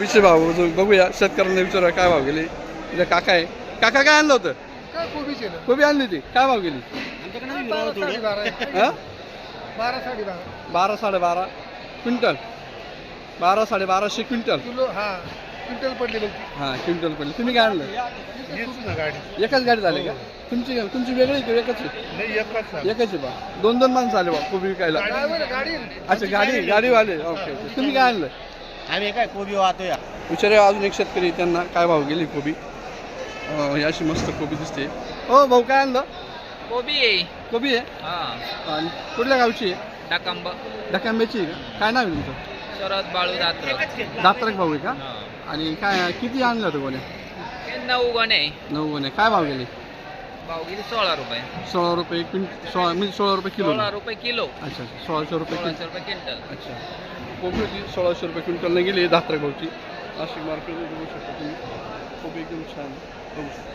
विषय भाव बघूया शेतकऱ्यांना विचारूया काय भाव गेले. इथे काका आहे. काका काय आणलं होतं? कोबी आणली होती. काय भाव गेली? 12-12.5 क्विंटल. 12-12.5 क्विंटल. क्विंटल पडली हां क्विंटल पडली. तुम्ही काय आणलं? एकाच गाडी झाली का? तुमची वेगळी की एकच आहे? एकच आहे बा. 2 माणसं आले बा कोबी विकायला. अच्छा गाडीवाले. ओके. तुम्ही काय आणलं? आम्ही काय कोबी वाहतो या. विचारूया अजून एक शेतकरी त्यांना काय भाव गेली कोबी. ही अशी मस्त कोबी दिसते. हो भाऊ काय आणलं? कोबी आहे. आणि कुठल्या गावची आहे? डकांब्याची आहे का? काय नाव आहे तुमचं? शरद बाळू दात्रक भाऊ आहे का? आणि काय किती आणलं होतं कोणी? 9 गोणे 9 गोणे. काय भाव गेले? भाव गेली 16 रुपये. 16 रुपये क्विंटल. 16 रुपये किलो. 16 रुपये किलो. अच्छा 1600 रुपये 1600 रुपये क्विंटल. अच्छा कोबी होती 1600 रुपये क्विंटलने गेली दात्रक भाऊची. नाशिक मार्केटमध्ये बघू शकता तुम्ही कोबी एकदम छान बघू शकता.